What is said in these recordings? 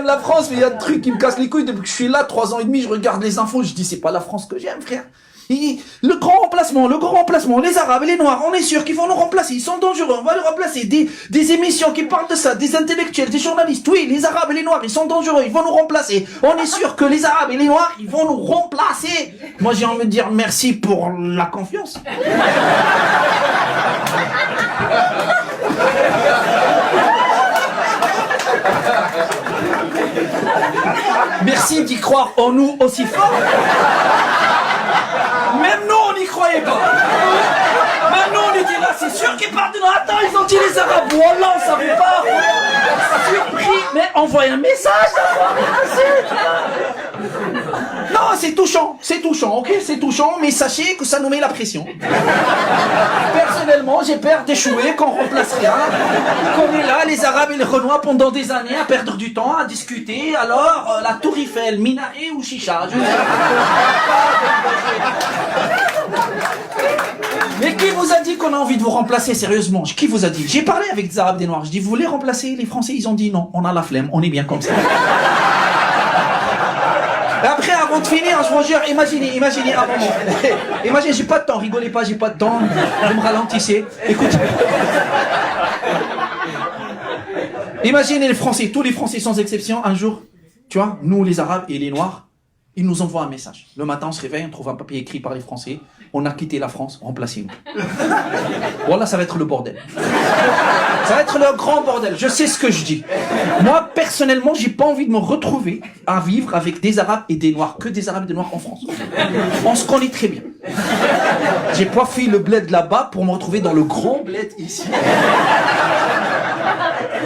la France, mais il y a des trucs qui me cassent les couilles depuis que je suis là, 3 ans et demi, je regarde les infos, je dis c'est pas la France que j'aime, frère. Le grand remplacement, les Arabes et les Noirs, on est sûr qu'ils vont nous remplacer, ils sont dangereux, on va les remplacer, des émissions qui parlent de ça, des intellectuels, des journalistes, oui, les Arabes et les Noirs, ils sont dangereux, ils vont nous remplacer, on est sûr que les Arabes et les Noirs, ils vont nous remplacer. Moi j'ai envie de dire merci pour la confiance. Merci d'y croire en nous aussi fort. Même nous, on n'y croyait pas. Même nous, on était là, c'est sûr qu'ils partent de là. Attends, ils ont dit les Arabes. Wallah, on savait pas. Surpris, mais envoie un message. Non, c'est touchant, ok, c'est touchant, mais sachez que ça nous met la pression. Personnellement, j'ai peur d'échouer, qu'on remplace rien, qu'on est là, les Arabes et les Renois, pendant des années, à perdre du temps, à discuter, alors, la Tour Eiffel, minaret ou chicha, je sais pas. Mais qui vous a dit qu'on a envie de vous remplacer, sérieusement? Qui vous a dit? J'ai parlé avec des Arabes, des Noirs, je dis, vous voulez remplacer les Français? Ils ont dit non, on a la flemme, on est bien comme ça. Après, avant de finir, je vous jure, imaginez un moment. Imaginez, j'ai pas de temps, rigolez pas, j'ai pas de temps. Vous me ralentissez. Écoutez. Imaginez les Français, tous les Français sans exception, un jour, tu vois, nous les Arabes et les Noirs, ils nous envoient un message. Le matin, on se réveille, on trouve un papier écrit par les Français. On a quitté la France, remplacez-nous. Voilà, ça va être le bordel. Ça va être le grand bordel. Je sais ce que je dis. Moi, personnellement, j'ai pas envie de me retrouver à vivre avec des Arabes et des Noirs, que des Arabes et des Noirs en France. On se connaît très bien. J'ai pas fait le bled là-bas pour me retrouver dans le grand bled ici.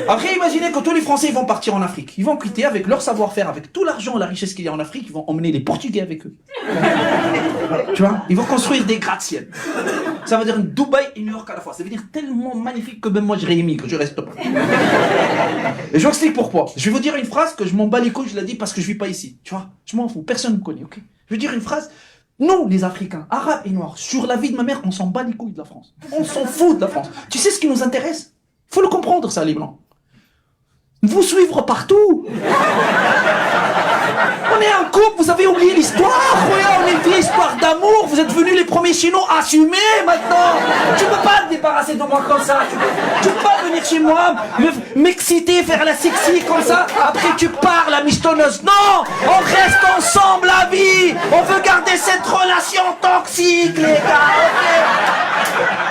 Après, imaginez que tous les Français vont partir en Afrique. Ils vont quitter avec leur savoir-faire, avec tout l'argent et la richesse qu'il y a en Afrique. Ils vont emmener les Portugais avec eux. Tu vois, ils vont construire des gratte-ciel. Ça veut dire Dubaï et New York à la fois. Ça veut dire tellement magnifique que même moi je réémigre, je reste pas. Et je vous explique pourquoi. Je vais vous dire une phrase que je m'en bats les couilles, je la dis parce que je vis pas ici. Tu vois, je m'en fous, personne ne me connaît, ok? Je vais dire une phrase. Nous, les Africains, Arabes et Noirs, sur la vie de ma mère, on s'en bat les couilles de la France. On s'en fout de la France. Tu sais ce qui nous intéresse? Faut le comprendre, ça, les Blancs. Vous suivre partout. On est un couple, vous avez oublié l'histoire. Regarde, on est une vieille histoire d'amour. Vous êtes devenus les premiers chez nous. Assumez maintenant. Tu peux pas te débarrasser de moi comme ça. Tu peux pas venir chez moi, m'exciter, faire la sexy comme ça. Après tu pars, la michetonneuse. Non, on reste ensemble la vie. On veut garder cette relation toxique, les gars. Okay.